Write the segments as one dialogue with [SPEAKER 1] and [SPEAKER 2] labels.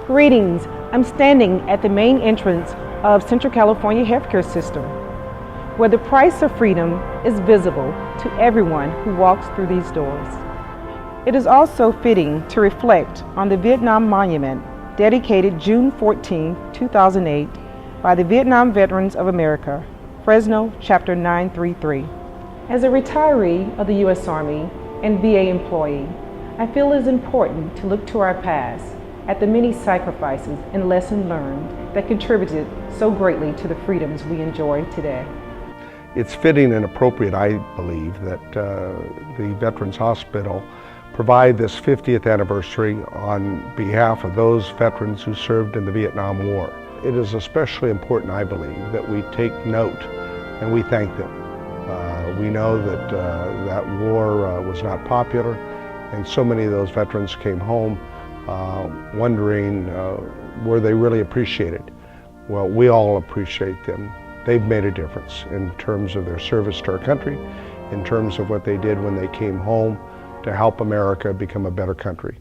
[SPEAKER 1] Greetings, I'm standing at the main entrance of Central California healthcare system, where the price of freedom is visible to everyone who walks through these doors. It is also fitting to reflect on the Vietnam Monument dedicated June 14, 2008 by the Vietnam Veterans of America, Fresno, Chapter 933. As a retiree of the U.S. Army and VA employee, I feel it is important to look to our past at the many sacrifices and lessons learned that contributed so greatly to the freedoms we enjoy today.
[SPEAKER 2] It's fitting and appropriate, I believe, that the Veterans Hospital provide this 50th anniversary on behalf of those veterans who served in the Vietnam War. It is especially important, I believe, that we take note and we thank them. We know that that war was not popular, and so many of those veterans came home wondering, were they really appreciated? Well, we all appreciate them. They've made a difference in terms of their service to our country, in terms of what they did when they came home to help America become a better country.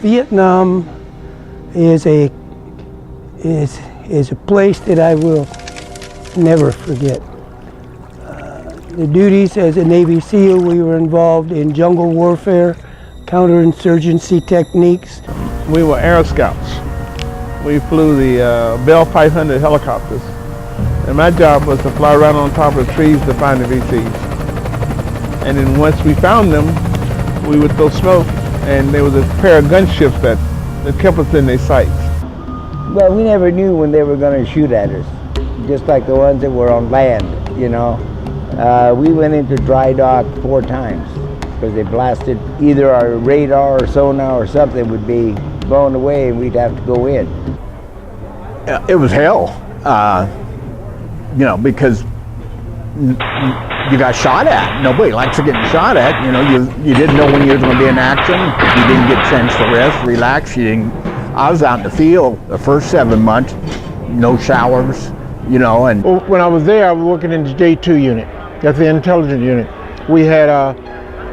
[SPEAKER 3] Vietnam is a place that I will never forget. The duties as a Navy SEAL, we were involved in jungle warfare, counterinsurgency techniques.
[SPEAKER 4] We were Air Scouts. We flew the Bell 500 helicopters, and my job was to fly around on top of the trees to find the VCs. And then once we found them, we would throw smoke, and there was a pair of gunships that kept us in their sights.
[SPEAKER 5] Well, we never knew when they were going to shoot at us, just like the ones that were on land, you know. We went into dry dock 4 times because they blasted either our radar or sonar or something would be blown away and we'd have to go in.
[SPEAKER 6] It was hell, you know, because you got shot at. Nobody likes to get shot at. You know, you didn't know when you were going to be in action. You didn't get a chance to rest, relax. I was out in the field the first 7 months, no showers, you know. And
[SPEAKER 7] when I was there, I was working in the J2 unit. That's the intelligence unit. We had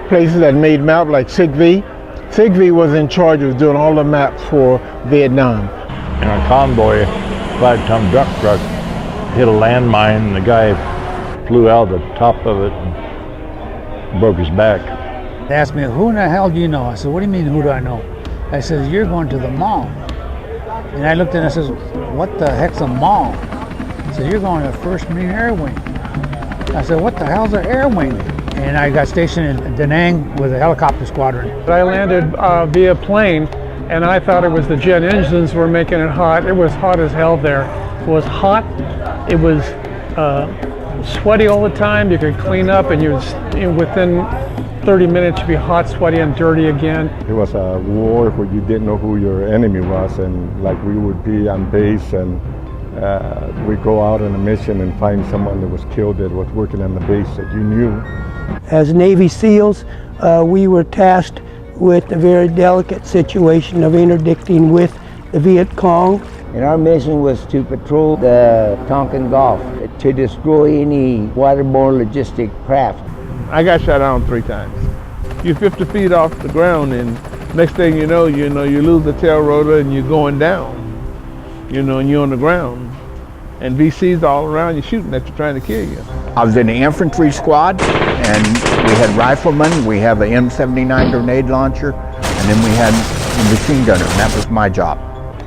[SPEAKER 7] places that made maps like SIGV. SIGV was in charge of doing all the maps for Vietnam.
[SPEAKER 8] And a convoy, 5-ton dump truck, hit a landmine, and the guy flew out the top of it and broke his back.
[SPEAKER 9] They asked me, who in the hell do you know? I said, what do you mean, who do I know? I said, you're going to the mall. And I looked at it and I said, what the heck's a mall? He said, you're going to the 1st Marine Air Wing. I said, what the hell's an air wing? And I got stationed in Da Nang with a helicopter squadron.
[SPEAKER 10] I landed via plane, and I thought it was the jet engines were making it hot. It was hot as hell there. It was hot. It was sweaty all the time. You could clean up, and within 30 minutes you'd be hot, sweaty, and dirty again.
[SPEAKER 11] It was a war where you didn't know who your enemy was, and like we would be on base, and we'd go out on a mission and find someone that was killed that was working on the base that you knew.
[SPEAKER 3] As Navy SEALs, we were tasked with the very delicate situation of interdicting with the Viet Cong.
[SPEAKER 5] And our mission was to patrol the Tonkin Gulf to destroy any waterborne logistic craft.
[SPEAKER 4] I got shot down 3 times. You're 50 feet off the ground, and next thing you know, you lose the tail rotor and you're going down. You know, and you're on the ground. And VCs all around you shooting at you, trying to kill you.
[SPEAKER 6] I was in the infantry squad, and we had riflemen, we have an M79 grenade launcher, and then we had a machine gunner, and that was my job.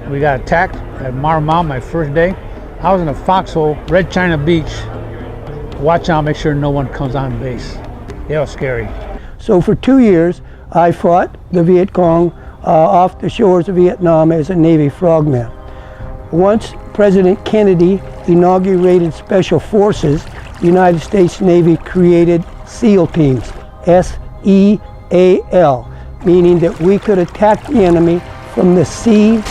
[SPEAKER 9] We got attacked at Marmont my first day. I was in a foxhole, Red China Beach, watch out, make sure no one comes on base. It was scary.
[SPEAKER 3] So for 2 years, I fought the Viet Cong off the shores of Vietnam as a Navy frogman. Once President Kennedy inaugurated Special Forces, the United States Navy created SEAL teams, S-E-A-L, meaning that we could attack the enemy from the sea,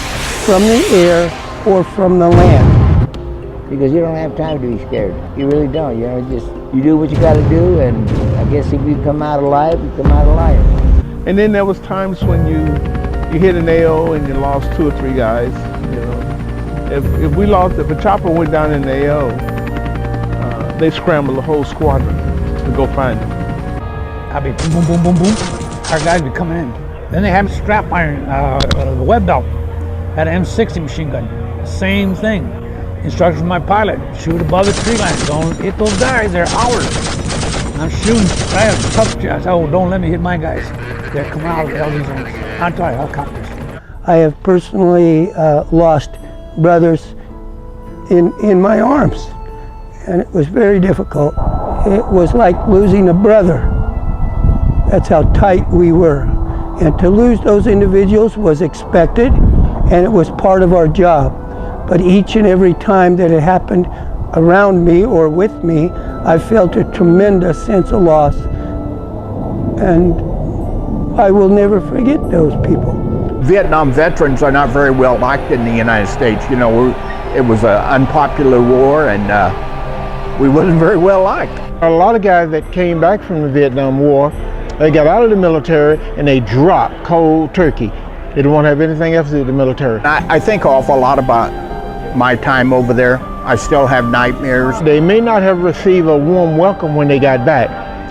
[SPEAKER 3] from the air, or from the land.
[SPEAKER 5] Because you don't have time to be scared. You really don't. You know, just you do what you got to do, and I guess if you come out alive, you come out alive.
[SPEAKER 4] And then there was times when you hit an AO and you lost 2 or 3 guys. You know, if a chopper went down in the AO, they scrambled the whole squadron to go find him.
[SPEAKER 9] I'd be boom, boom, boom, boom, boom. Our guys be coming in. Then they had a strap iron, the web belt, had an M60 machine gun. Same thing. Instructions from my pilot: shoot above the tree line. Don't hit those guys. They're ours. I'm shooting. I have tough shots. Oh, don't let me hit my guys. They're coming out of the LZ zones. Anti-helicopters.
[SPEAKER 3] I have personally lost brothers in my arms, and it was very difficult. It was like losing a brother. That's how tight we were. And to lose those individuals was expected, and it was part of our job. But each and every time that it happened around me or with me, I felt a tremendous sense of loss. And I will never forget those people.
[SPEAKER 6] Vietnam veterans are not very well liked in the United States. You know, it was an unpopular war, and we wasn't very well liked.
[SPEAKER 7] A lot of guys that came back from the Vietnam War, they got out of the military and they dropped cold turkey. They didn't want to have anything else to do with the military.
[SPEAKER 6] I think an awful lot about my time over there. I still have nightmares.
[SPEAKER 7] They may not have received a warm welcome when they got back,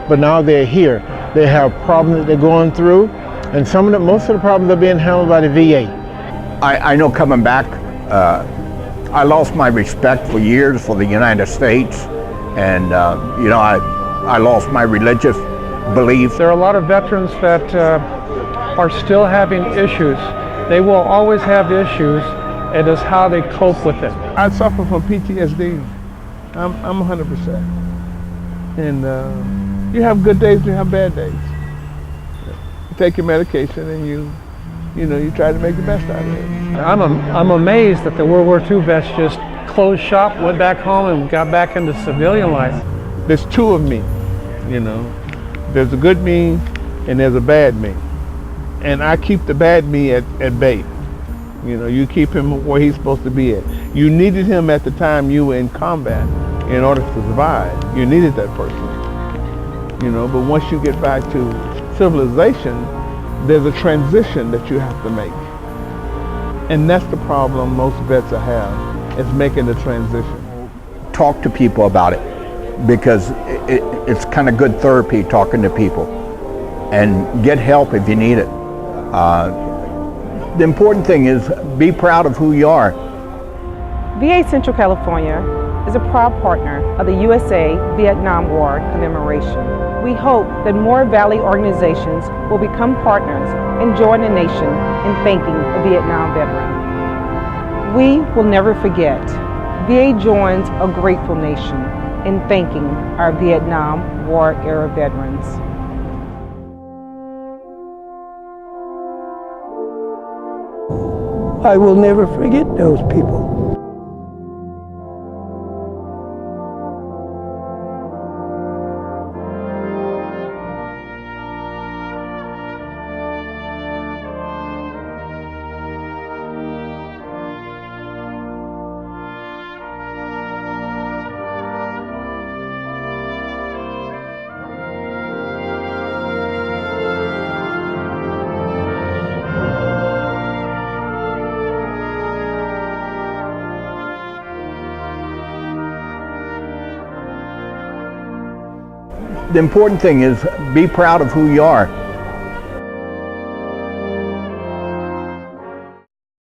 [SPEAKER 7] but now they're here. They have problems that they're going through, and most of the problems are being handled by the VA.
[SPEAKER 6] I know coming back, I lost my respect for years for the United States, and you know, I lost my religious beliefs.
[SPEAKER 10] There are a lot of veterans that are still having issues. They will always have issues. It is how they cope with it.
[SPEAKER 4] I suffer from PTSD. I'm 100%. And you have good days, you have bad days. You take your medication and you try to make the best out of it.
[SPEAKER 10] I'm amazed that the World War II vets just closed shop, went back home, and got back into civilian life.
[SPEAKER 4] There's 2 of me, you know. There's a good me and there's a bad me. And I keep the bad me at bay. You know, you keep him where he's supposed to be at. You needed him at the time you were in combat in order to survive. You needed that person. You know, but once you get back to civilization, there's a transition that you have to make. And that's the problem most vets have, is making the transition.
[SPEAKER 6] Talk to people about it, because it's kind of good therapy talking to people, and get help if you need it. The important thing is be proud of who you are.
[SPEAKER 1] VA Central California is a proud partner of the USA Vietnam War commemoration. We hope that more Valley organizations will become partners and join the nation in thanking a Vietnam veteran. We will never forget. VA joins a grateful nation in thanking our Vietnam War era veterans.
[SPEAKER 3] I will never forget those people.
[SPEAKER 6] The important thing is be proud of who you are.